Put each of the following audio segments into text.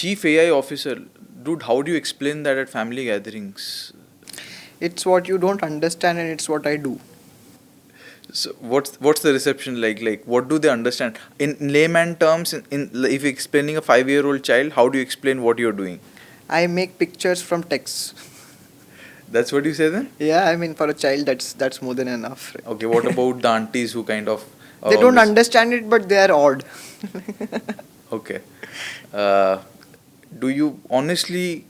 Chief AI officer, dude, how do you explain that at family gatherings? It's what you don't understand, and it's what I do. So what's the reception like? Like, what do they understand in layman terms? If you're explaining a 5-year-old child, how do you explain what you're doing? I make pictures from text. That's what you say then? Yeah, I mean, for a child, that's more than enough. Right? Okay, what about the aunties who kind of They don't always understand it, but they are odd. okay? Uh, do you honestly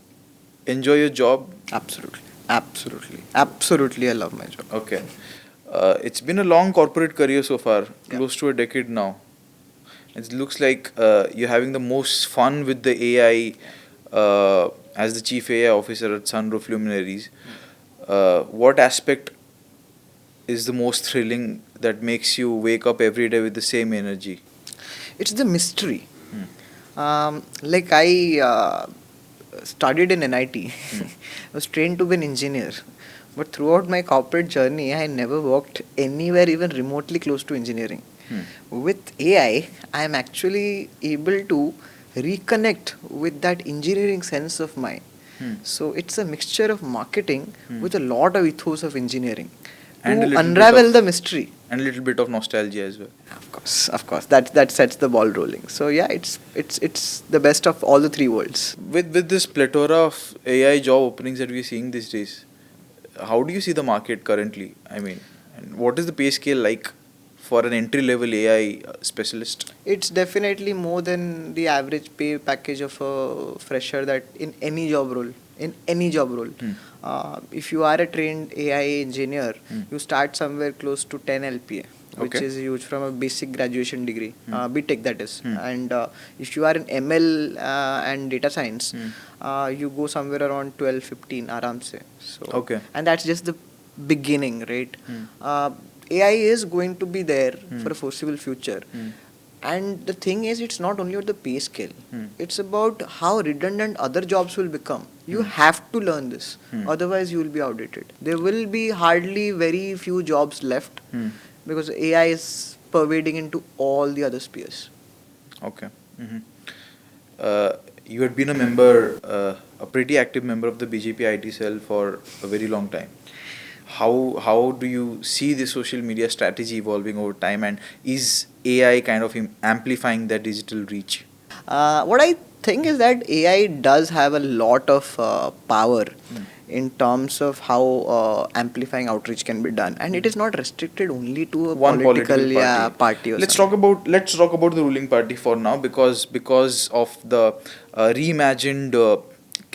enjoy your job? Absolutely, absolutely, absolutely. I love my job. Okay. It's been a long corporate career so far, Yeah. close to a decade now. It looks like you're having the most fun with the AI as the chief AI officer at Sunroof Luminaries. What aspect is the most thrilling that makes you wake up every day with the same energy? It's the mystery. Hmm. Like I studied in NIT. Hmm. I was trained to be an engineer. But throughout my corporate journey, I never worked anywhere even remotely close to engineering. Hmm. With AI, I am actually able to reconnect with that engineering sense of mine. Hmm. So it's a mixture of marketing Hmm. with a lot of ethos of engineering And a to little bit unravel of the mystery. and a little bit of nostalgia as well. Of course, that sets the ball rolling. So yeah, it's the best of all the three worlds. With this plethora of AI job openings that we're seeing these days, how do you see the market currently? I mean, and what is the pay scale like for an entry level AI specialist? It's definitely more than the average pay package of a fresher that in any job role. In any job role, Hmm. if you are a trained AI engineer, Hmm. you start somewhere close to 10 LPA, which Okay. is huge from a basic graduation degree, BTech that is. Hmm. And if you are in ML and data science, Hmm. you go somewhere around 12, 15, aram se. So, Okay. and that's just the beginning, right? Hmm. AI is going to be there Hmm. for a foreseeable future. Hmm. And the thing is, it's not only at the pay scale. Hmm. It's about how redundant other jobs will become. You Hmm. have to learn this. Hmm. Otherwise, you will be outdated. There will be hardly very few jobs left Hmm. because AI is pervading into all the other spheres. Okay. Hmm. You had been a member, a pretty active member of the BJP IT cell for a very long time. How do you see the social media strategy evolving over time, and is AI kind of amplifying that digital reach? What I think is that AI does have a lot of power Hmm. in terms of how amplifying outreach can be done, and it is not restricted only to a One political yeah, party. party or Let's something. talk about the ruling party for now, because of the reimagined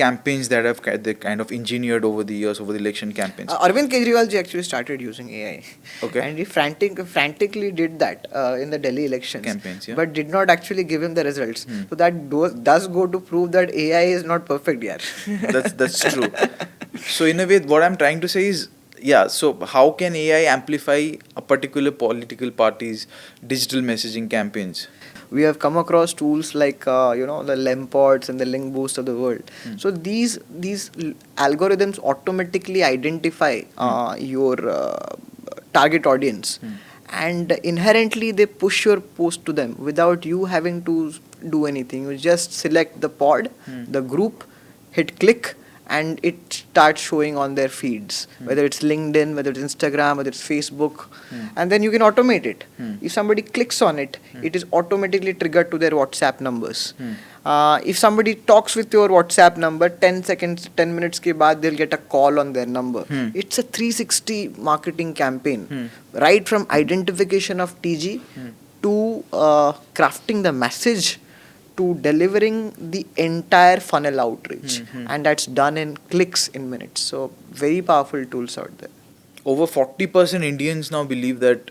campaigns that have they kind of engineered over the years, over the election campaigns. Arvind Kejriwal ji actually started using AI, Okay. and he frantically did that in the Delhi elections, Campaigns, yeah. but did not actually give him the results. Hmm. So that does go to prove that AI is not perfect, yeah. That's true. So in a way, what I'm trying to say is, yeah. So how can AI amplify a particular political party's digital messaging campaigns? We have come across tools like the lempods and the link boost of the world. Hmm. So these algorithms automatically identify your target audience, Hmm. and inherently they push your post to them without you having to do anything. You just select the pod, Hmm. the group, hit click, and it starts showing on their feeds, whether it's LinkedIn, whether it's Instagram, whether it's Facebook, and then you can automate it. If somebody clicks on it, it is automatically triggered to their WhatsApp numbers. If somebody talks with your WhatsApp number, 10 seconds, 10 minutes ke baad, they'll get a call on their number. It's a 360 marketing campaign, right from identification of TG to crafting the message to delivering the entire funnel outreach, and that's done in clicks in minutes. So very powerful tools out there. Over 40% Indians now believe that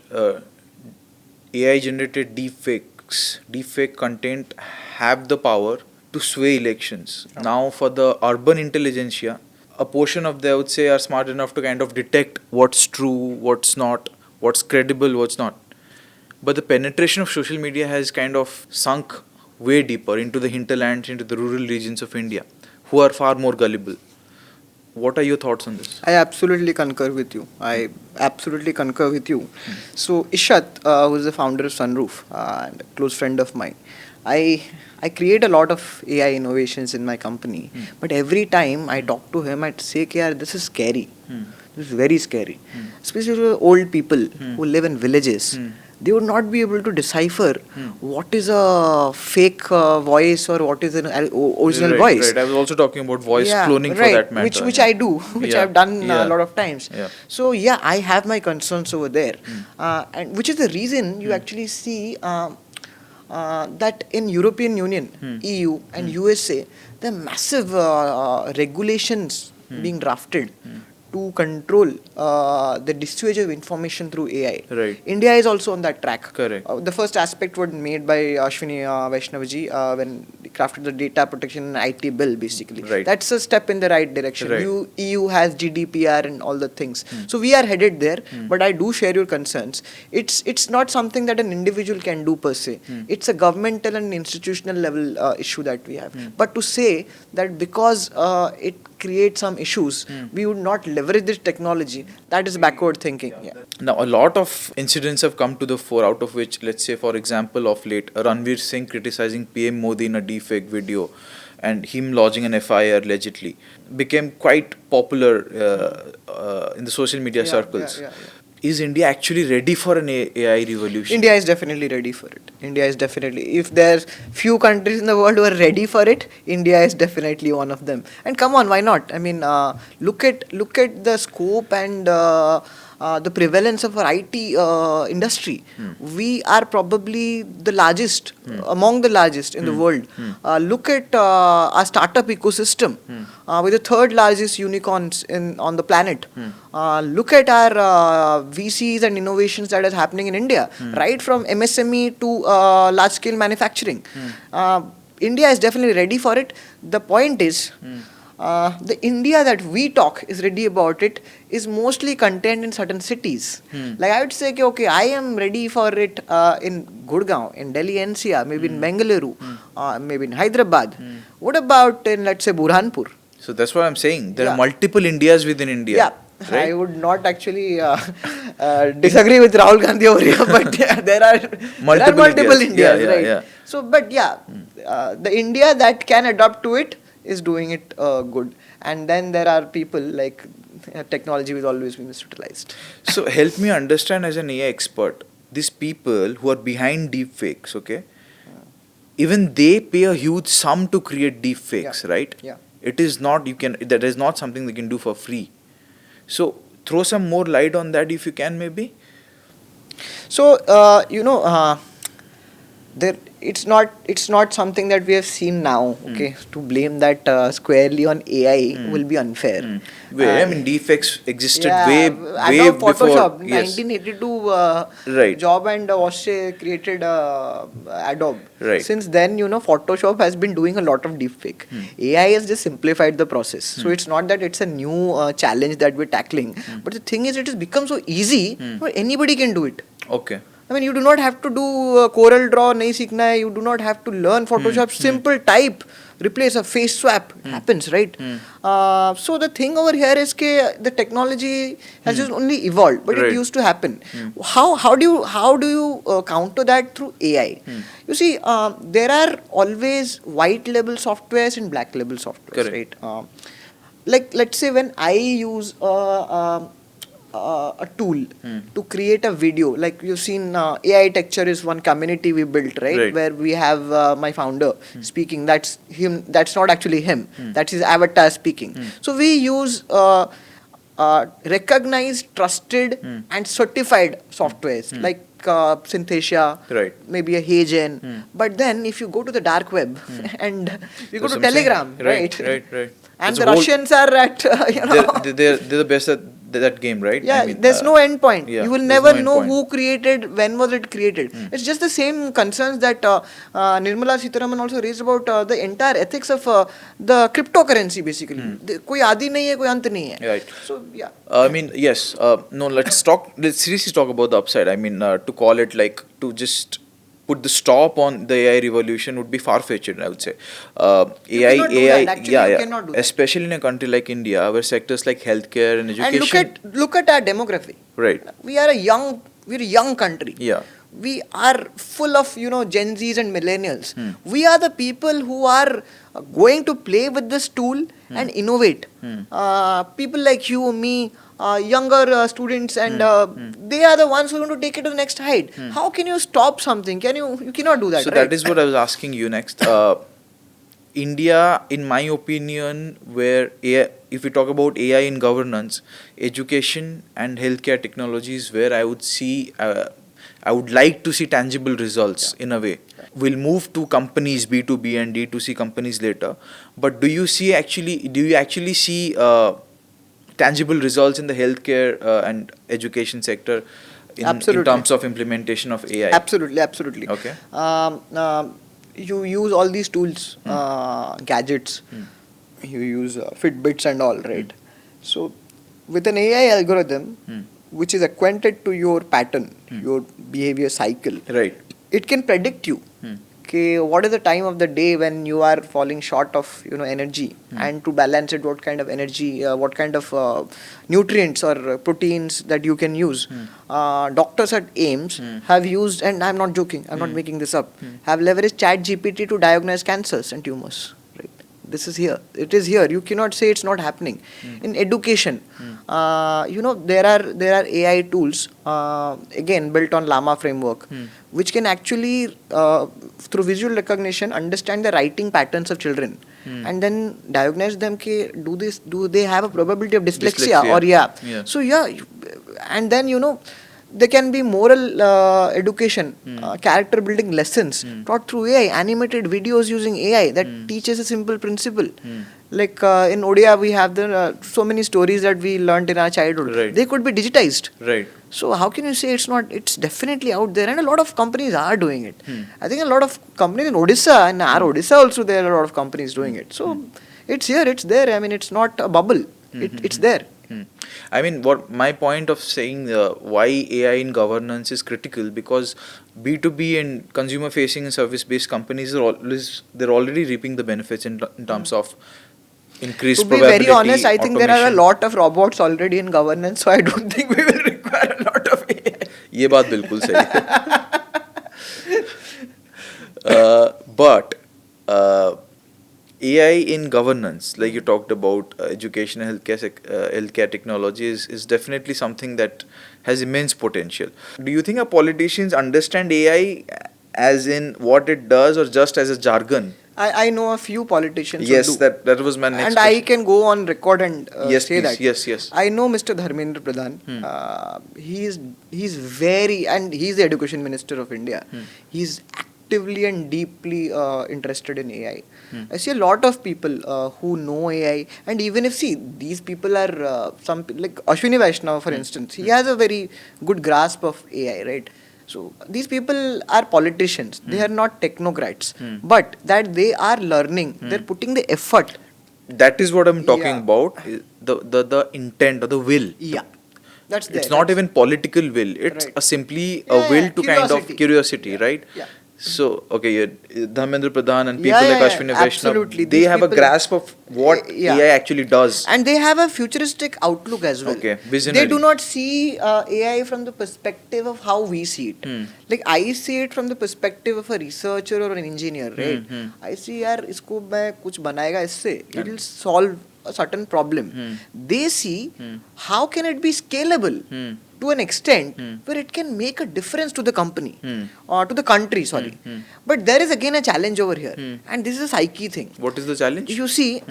AI generated deepfake content have the power to sway elections. Now, for the urban intelligentsia, a portion of them, I would say, are smart enough to kind of detect what's true, what's not, what's credible, what's not. But the penetration of social media has kind of sunk way deeper into the hinterlands, into the rural regions of India, who are far more gullible. What are your thoughts on this? I absolutely concur with you. I absolutely concur with you. So Ishat, who is the founder of Sunroof and a close friend of mine, I I create a lot of AI innovations in my company, but every time I talk to him, I'd say, "Yaar, this is scary. This is very scary." Especially old people who live in villages. They would not be able to decipher what is a fake voice or what is an original Right, voice. right. I was also talking about voice Yeah, cloning for right. that matter. Which yeah. I do, which Yeah, I've done yeah. a lot of times. Yeah. So yeah, I have my concerns over there, and which is the reason you actually see that in European Union, EU and USA, there are massive regulations being drafted to control the discharge of information through AI. Right. India is also on that track. Correct. The first aspect was made by Ashwini Vaishnavji when he crafted the data protection and IT bill, basically. Right. That's a step in the right direction. Right. EU has GDPR and all the things. So we are headed there, but I do share your concerns. It's not something that an individual can do per se. It's a governmental and institutional level issue that we have. But to say that because it creates some issues, we would not leverage this technology, that is backward thinking. Yeah. Now, a lot of incidents have come to the fore, out of which, let's say, for example, of late, Ranveer Singh criticizing PM Modi in a deepfake video and him lodging an FIR allegedly became quite popular in the social media circles. Yeah. Is India actually ready for an AI revolution? India is definitely ready for it. India is definitely, if there's few countries in the world who are ready for it, India is definitely one of them. And come on, why not? I mean, look at the scope and the prevalence of our IT industry. We are probably the largest, among the largest in the world. Look at our startup ecosystem. We're the third largest unicorns on the planet. Look at our VCs and innovations that is happening in India, right from MSME to large scale manufacturing. India is definitely ready for it. The point is, the India that we talk is ready about it is mostly contained in certain cities. Like I would say, okay, I am ready for it in Gurgaon, in Delhi NCR, maybe in Bengaluru, maybe in Hyderabad. What about in, let's say, Burhanpur? So that's what I'm saying. There are Yeah. multiple Indias within India. Yeah. Right? I would not actually disagree with Rahul Gandhi over here, but yeah, there are multiple Indias. Indias, Yeah, right? yeah. So, but yeah, the India that can adapt to it is doing it good, and then there are people like technology will always be misutilized. So help me understand as an AI expert, these people who are behind deepfakes, okay? Even they pay a huge sum to create deepfakes, Yeah. right? Yeah. It is not that is not something they can do for free. So throw some more light on that if you can, maybe. So there it's not something that we have seen now. Okay, to blame that squarely on AI will be unfair. I mean, deepfakes existed Yeah, way Adobe before. Photoshop, Yes. 1982 Right. job and Oshay created Adobe. Right. Since then, Photoshop has been doing a lot of deepfake. AI has just simplified the process. So it's not that it's a new challenge that we're tackling. But the thing is, it has become so easy, anybody can do it. Okay. I mean, you do not have to do Corel Draw, nahi seekhna hai. You do not have to learn Photoshop. Simple type, replace a face swap. Happens, right? So the thing over here is that the technology has just only evolved, but Right. it used to happen. How do you counter that through AI? You see, there are always white label softwares and black label softwares, Correct. right? Like let's say when I use a tool to create a video, like you've seen AI Texture is one community we built, right? Where we have my founder speaking. That's him. That's not actually him. That's his avatar speaking. So we use recognized, trusted, and certified softwares like Synthesia, Right. maybe a HeyGen. But then if you go to the dark web and you go That's to what I'm saying. Telegram, right? Right. And It's the a whole- Russians are at, They're the best at that game, right? yeah, I mean, there's no end point. yeah, You will there's never no end know point. who created, when was it created. It's just the same concerns that Nirmala Sitharaman also raised about the entire ethics of the cryptocurrency, basically. Koi adi nahi hai, koi ant nahi hai. Right. So, yeah. I mean, yes. No, let's seriously talk about the upside. I mean, to call it like to just put the stop on the AI revolution would be far-fetched, I would say. AI, cannot do AI, that. Actually, yeah, you yeah. cannot do that. Especially in a country like India, where sectors like healthcare and education. And look at our demography. Right. We're a young country. Yeah. we are full of, Gen Zs and millennials. We are the people who are going to play with this tool and innovate. People like you, me, younger students, and they are the ones who are going to take it to the next height. How can you stop something? You cannot do that. So right? that is what I was asking you next. India, in my opinion, where AI, if we talk about AI in governance, education and healthcare technologies, where I would see, I would like to see tangible results in a way. We'll move to companies B2B and D2C companies later. But do you actually see tangible results in the healthcare and education sector in terms of implementation of AI? Absolutely. Okay. You use all these tools, gadgets, you use Fitbits and all, right? So with an AI algorithm, which is acquainted to your pattern, your behavior cycle, Right. it can predict you. Okay, what is the time of the day when you are falling short of energy, and to balance it, what kind of energy, what kind of nutrients or proteins that you can use. Doctors at AIMS have used, and I'm not joking, I'm not making this up, have leveraged Chat GPT to diagnose cancers and tumors. Right, this is here. It is here. You cannot say it's not happening. In education, there are AI tools, again built on Llama framework, which can actually through visual recognition understand the writing patterns of children, and then diagnose them. Do they have a probability of dyslexia, or So and then there can be moral education, character building lessons taught through AI, animated videos using AI that teaches a simple principle. Like in Odia, we have so many stories that we learnt in our childhood. Right. They could be digitized. Right. So how can you say it's not? It's definitely out there, and a lot of companies are doing it. I think a lot of companies in Odisha, and our Odisha also, there are a lot of companies doing it. So it's here, it's there. I mean, it's not a bubble. It's there. I mean, what my point of saying why AI in governance is critical, because B2B and consumer facing and service based companies they're already reaping the benefits in terms of increased To be probability. very honest, I think there are a automation. lot of robots already in governance, so I don't think we will require a lot of AI. ये बात बिल्कुल सही है. But AI in governance, like you talked about, education and healthcare technology is definitely something that has immense potential. Do you think our politicians understand AI as in what it does, or just as a jargon? I know a few politicians Yes, who do. that was my next And question. I can go on record and Yes, say please. that. Yes. I know Mr. Dharmendra Pradhan. He's very, and he's the education minister of India. He's actively and deeply interested in AI. I see a lot of people who know AI, and even if these people are like Ashwini Vaishnav, for instance, he has a very good grasp of AI, right? So these people are politicians. They are not technocrats, but that they are learning. They're putting the effort. That is what I'm talking Yeah. about. The intent or the will. Yeah, that's there. It's not even political will. It's Right. simply Yeah, a will yeah, to kind of curiosity. curiosity, right? Yeah. So, okay, Dharmendra Pradhan and people Yeah, like yeah, Ashwini yeah, Vaishnav, absolutely. they These have a people- grasp of what Yeah. AI actually does. And they have a futuristic outlook as well. Okay, visionary. They do not see AI from the perspective of how we see it. Like I see it from the perspective of a researcher or an engineer, right? I see, यार इसको मैं कुछ बनाएगा इससे, it will solve a certain problem. They see how can it be scalable to an extent where it can make a difference to the company or to the country, sorry. But there is again a challenge over here, and this is a psyche thing. What is the challenge? You see,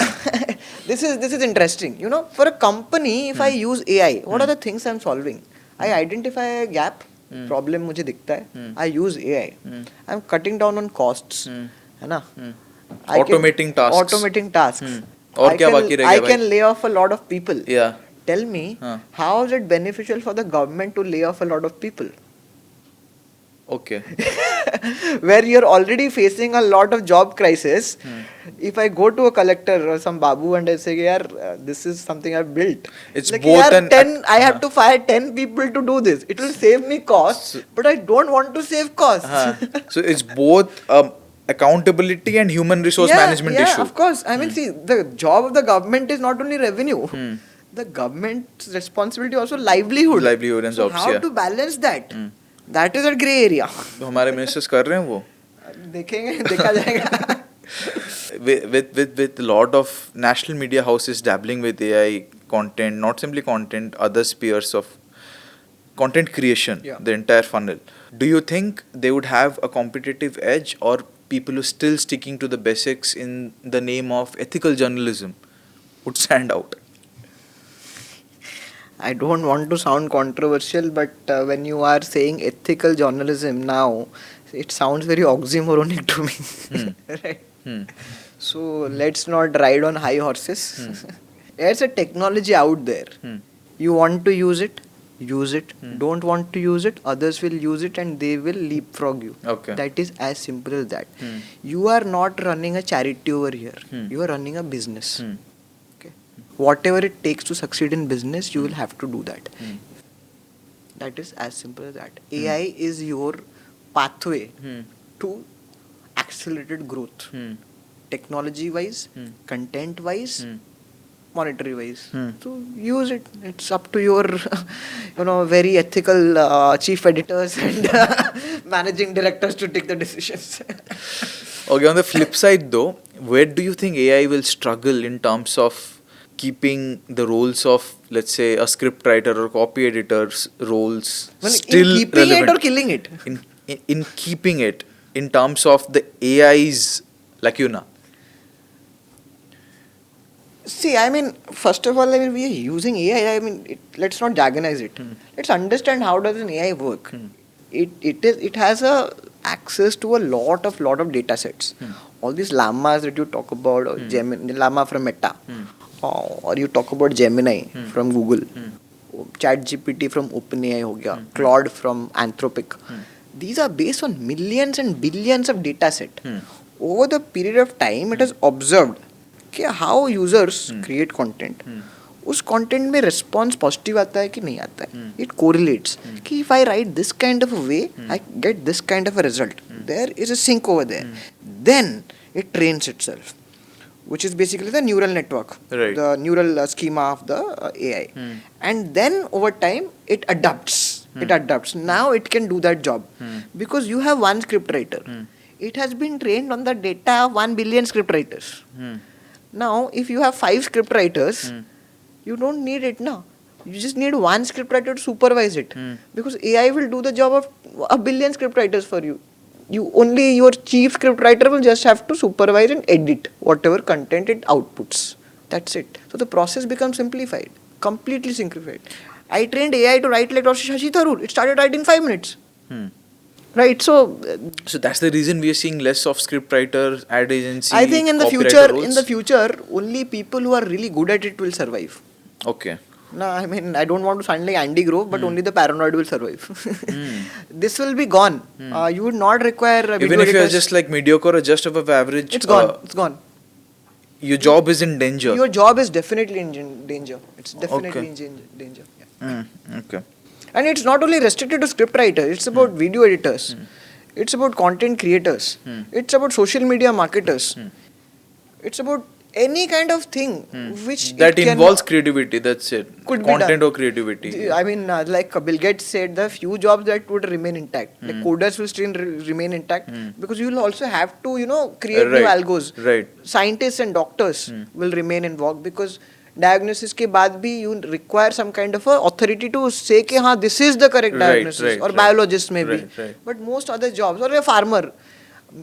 this is interesting. For a company, if I use AI, what are the things I'm solving? I identify a gap, problem मुझे दिखता है. I use AI. I'm cutting down on costs, है ना? Automating tasks. Automating tasks. और क्या बाकी रह गया I भाई? can lay off a lot of people. Yeah. Tell me, how is it beneficial for the government to lay off a lot of people? Okay. Where you're already facing a lot of job crisis. If I go to a collector or some babu and I say, "Yaar, this is something I've built," It's like, both "Yaar, an 10, I have to fire 10 people to do this. It will save me costs, but I don't want to save costs." So it's both accountability and human resource management issue. Of course. I mean, see, the job of the government is not only revenue. The government's responsibility also livelihood. Livelihood and so jobs, how yeah. to balance that? That is a grey area. तो हमारे ministers कर रहे हैं वो. देखेंगे, देखा जाएगा. With lot of national media houses dabbling with AI content, not simply content, other spheres of content creation, Yeah. the entire funnel. Do you think they would have a competitive edge, or people who still sticking to the basics in the name of ethical journalism would stand out? I don't want to sound controversial, but when you are saying ethical journalism now, it sounds very oxymoronic to me. Right? So let's not ride on high horses. There's a technology out there. You want to use it, use it. Don't want to use it, others will use it and they will leapfrog you. Okay. That is as simple as that. You are not running a charity over here. You are running a business. Okay. Whatever it takes to succeed in business, you will have to do that. That is as simple as that. AI is your pathway to accelerated growth. Technology wise, content wise, monetary wise. So use it. It's up to your very ethical chief editors and managing directors to take the decisions. Okay, on the flip side though, where do you think AI will struggle in terms of keeping the roles of, let's say, a script writer or copy editor's roles still in keeping relevant? it or killing it? In keeping it, in terms of the AI's lacuna. See, I mean, first of all, we are using AI. Let's not jargonize it. Let's understand how does an AI work. It has a access to a lot of data sets. All these llamas that you talk about, or llama from Meta, or you talk about Gemini from Google, ChatGPT from OpenAI, ho gaya, Claude from Anthropic. These are based on millions and billions of data set. Over the period of time, it has observed how users create content. उस content में response positive आता है कि नहीं आता है. It correlates कि if I write this kind of a way, I get this kind of a result. There is a sync over there. Then it trains itself, which is basically the neural network, the neural schema of the AI. And then over time it adapts. It adapts. Now it can do that job because you have one script writer. It has been trained on the data of 1 billion script writers. Now, if you have 5 script writers, you don't need it now. You just need one script writer to supervise it. Because AI will do the job of 1 billion script writers for you. Your chief script writer will just have to supervise and edit whatever content it outputs. That's it. So the process becomes simplified. Completely simplified. I trained AI to write like Shashi Tharoor. It started writing in 5 minutes. Right, so that's the reason we are seeing less of script writers, ad agency. I think in the future, only people who are really good at it will survive. Okay. No, I mean, I don't want to sound like Andy Grove, but only the paranoid will survive. This will be gone. You would not require even if you are just like mediocre or just above average. It's gone. It's gone. Your job is in danger. Your job is definitely in danger. It's definitely in danger. Yeah. Okay. And it's not only restricted to script writers, it's about video editors, it's about content creators, it's about social media marketers, it's about any kind of thing which that involves creativity, that's it. Could content or creativity. I mean, like Bill Gates said, the few jobs that would remain intact, like coders will still remain intact because you will also have to, create new algos. Right. Scientists and doctors will remain in vogue because diagnosis के बाद भी you require some kind of a authority to say कि हाँ this is the correct diagnosis, or biologist maybe. But most other jobs, or a farmer,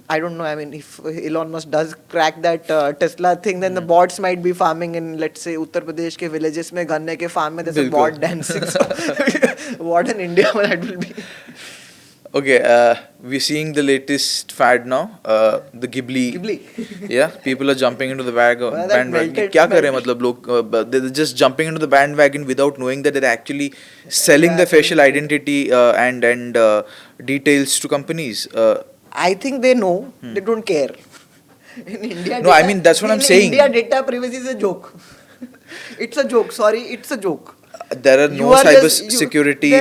I don't know, I mean, if Elon Musk does crack that Tesla thing, then the bots might be farming in, let's say, Uttar Pradesh के villages में गन्ने के farm में there's a bot dancing. So, what in India that will be. Okay, we're seeing the latest fad now, the Ghibli. Yeah, people are jumping into the bandwagon. क्या कर रहे हैं मतलब लोग? They're just jumping into the bandwagon without knowing that they're actually selling their facial identity and details to companies. I think they know. They don't care. In India, no, I mean that's what I'm saying. In India, data privacy is a joke. It's a joke. Sorry, it's a joke. There are no cyber security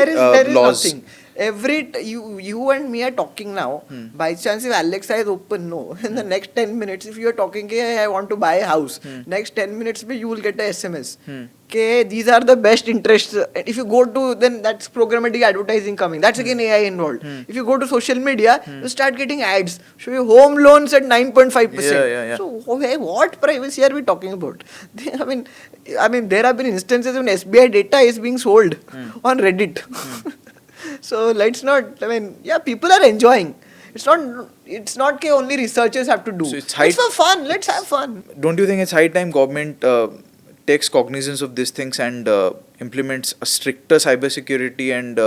laws. Nothing. You and me are talking now. By chance, if Alexa is open, no. In the next 10 minutes, if you are talking, hey, I want to buy a house, next 10 minutes, you will get a SMS. Okay, these are the best interests. If you go to, then that's programmatic advertising coming. That's again AI involved. If you go to social media, you start getting ads. Show you home loans at 9.5%. Yeah. So, hey, what privacy are we talking about? I mean, there have been instances when SBI data is being sold on Reddit. So let's not. I mean, yeah, people are enjoying. It's not okay, only researchers have to do. So it's for fun. Let's have fun. Don't you think it's high time government takes cognizance of these things and implements a stricter cybersecurity and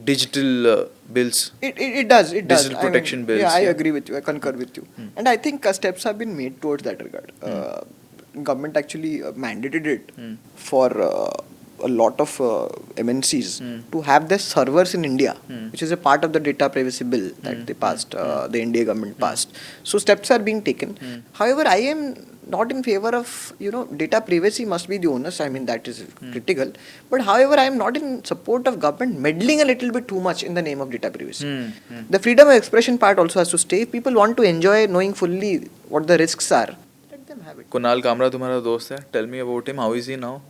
digital bills? It does. Digital protection bills. Yeah, I agree with you. I concur with you. And I think steps have been made towards that regard. Government actually mandated it for a lot of MNCs to have their servers in India, which is a part of the data privacy bill that they passed, the India government passed. So steps are being taken. However, I am not in favor of, data privacy must be the onus. I mean, that is critical. But however, I am not in support of government meddling a little bit too much in the name of data privacy. The freedom of expression part also has to stay. If people want to enjoy knowing fully what the risks are, let them have it. Kunal Kamra तुम्हारा दोस्त है. Tell me about him. How is he now?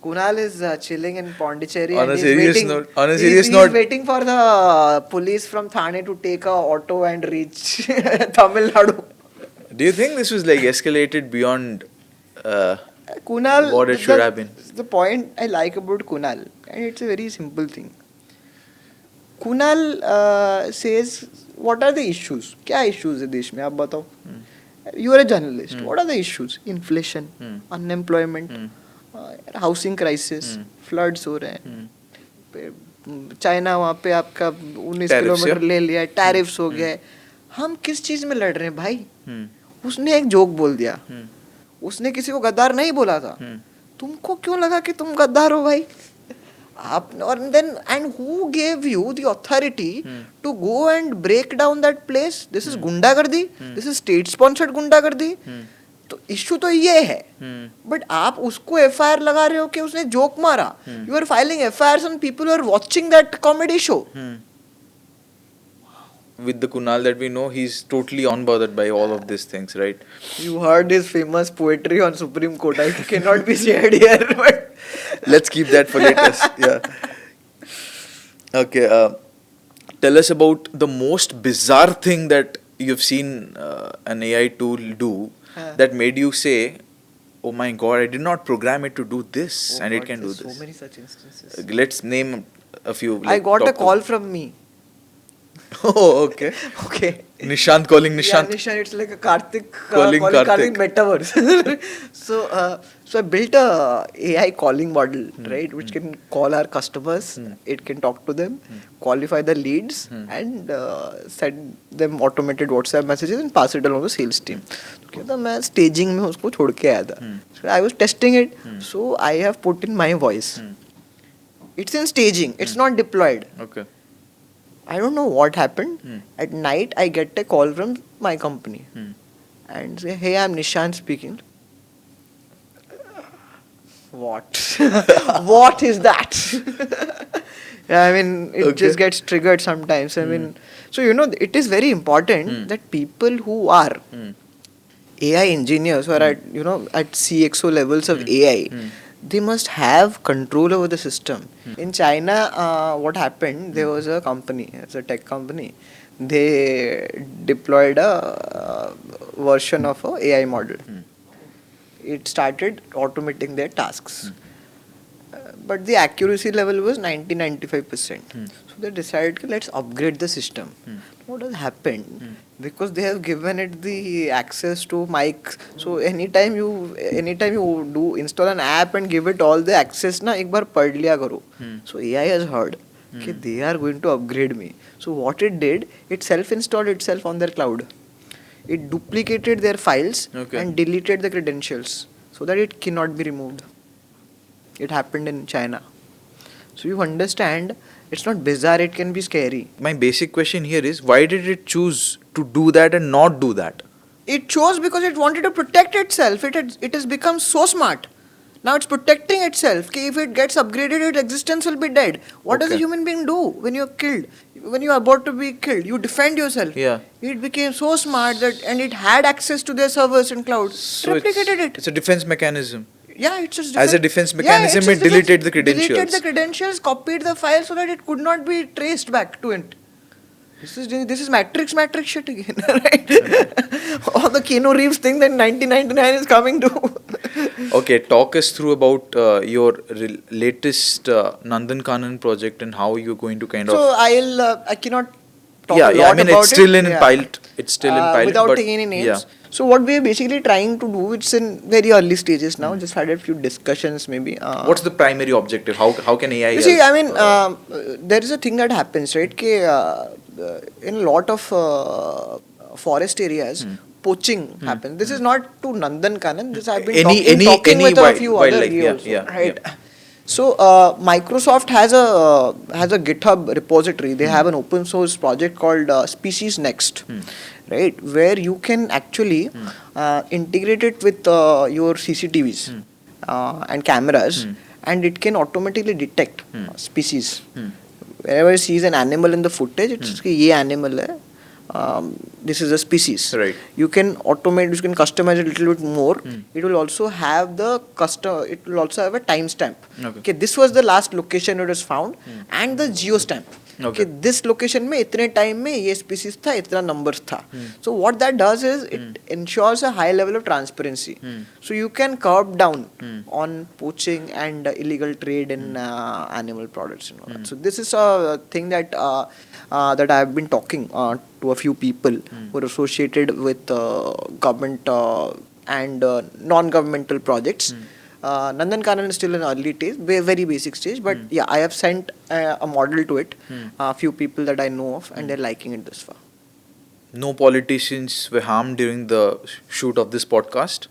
Kunal is chilling in Pondicherry On and a serious he's note, waiting for the police from Thane to take a auto and reach Tamil Nadu. do you think this was like escalated beyond Kunal, what it should have been? The point I like about Kunal, and it's a very simple thing. Kunal says, what are the issues? क्या issues है देश में आप बताओ? You are a journalist. What are the issues? Inflation, unemployment, housing crisis, floods हो रहे हैं, China वहाँ पे आपका 19 किलोमीटर ले लिया, टैरिफ्स हो गए. हम किस चीज में लड़ रहे हैं भाई? उसने एक जोक बोल दिया, उसने किसी को गद्दार नहीं बोला था, तुमको क्यों लगा कि तुम गद्दार हो भाई? आप और then and who gave you the authority to go and break down that place? This is गुंडागर्दी, दिस इज स्टेट स्पॉन्सर्ड गुंडागर्दी. तो इश्यू तो ये है, बट आप उसको एफआईआर लगा रहे हो कि उसने जोक मारा. You are filing FIR on people who are watching that comedy show. With the Kunal that we know, he's totally unbothered by all of these things, right? You heard his famous poetry on Supreme Court. I cannot be shared here, but let's keep that for later. Yeah. Okay. Tell us about the most bizarre thing that you've seen an AI tool do that made you say, "Oh my God, I did not program it to do this, and it can do this." So many such instances. Let's name a few. I got a call from me. Oh, okay. Okay. Nishant calling Nishant. Yeah, Nishant. It's like a calling Karthik metaverse. So I built a AI calling model, right, which can call our customers. It can talk to them, qualify the leads, and send them automated WhatsApp messages and pass it along the sales team. Okay, तो मैं staging में उसको छोड़ के आया था. So I was testing it. So I have put in my voice. It's in staging. It's not deployed. Okay. I don't know what happened. At night, I get a call from my company and say, "Hey, I'm Nishant speaking." What? What is that? I mean, it just gets triggered sometimes. I mean, so it is very important that people who are AI engineers or at at CXO levels of AI, they must have control over the system. In China, what happened, there was a company, it's a tech company, they deployed a version of a AI model. It started automating their tasks. But the accuracy level was 90-95%. So they decided, let's upgrade the system. What has happened? Because they have given it the access to mic. So anytime you do install an app and give it all the access, na ek baar pad liya karo. So AI has heard that they are going to upgrade me. So what it did, it self-installed itself on their cloud. It duplicated their files and deleted the credentials so that it cannot be removed. It happened in China. So you understand, it's not bizarre, it can be scary. My basic question here is, why did it choose to do that and not do that? It chose because it wanted to protect itself. It has become so smart. Now it's protecting itself. Okay, if it gets upgraded, its existence will be dead. What does a Okay. human being do when you're killed? When you're about to be killed, you defend yourself. Yeah. It became so smart that, and it had access to their servers and cloud. So Replicated it's a defense mechanism. it. Yeah, it's just As a defense mechanism, it's just it deleted the Deleted credentials. the credentials, copied the file so that it could not be traced back to it. This is Matrix shit again, right? All the Keanu Reeves thing that 1999 is coming to. Okay, talk us through about your latest Nandankanan project and how you're going to kind So of. I cannot talk Yeah, a lot yeah. I mean, about it's still it. in Yeah. pilot. It's still in pilot. Without but taking any names. Yeah. So what we are basically trying to do, it's in very early stages now. Just had a few discussions maybe. What's the primary objective? How can AI? You see, help? I mean, there is a thing that happens, right? In a lot of forest areas, poaching happens. This is not to Nandankanan. This I've been talking with a few other wildlife, yeah, also, yeah, right? yeah. So Microsoft has a GitHub repository. They have an open source project called Species Next, right? Where you can actually integrate it with your CCTVs and cameras, and it can automatically detect species. Wherever it sees an animal in the footage, it's कि ये animal है. This is a species. Right. You can customize it a little bit more. It will also have it will also have a timestamp. Okay. This was the last location it was found, and the geo stamp. Okay. This location में इतने time में ये species था, इतना numbers था. So what that does is it ensures a high level of transparency. So you can curb down on poaching and illegal trade in animal products and all that. So this is a thing that that I have been talking to a few people who are associated with government and non-governmental projects. Nandankanan is still in early stage, very basic stage, but yeah, I have sent a model to it, a few people that I know of, and they're liking it this far. No politicians were harmed during the shoot of this podcast.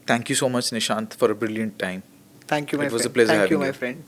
Thank you so much, Nishant, for a brilliant time. Thank you, my It was friend. a pleasure Thank having you, my you. friend.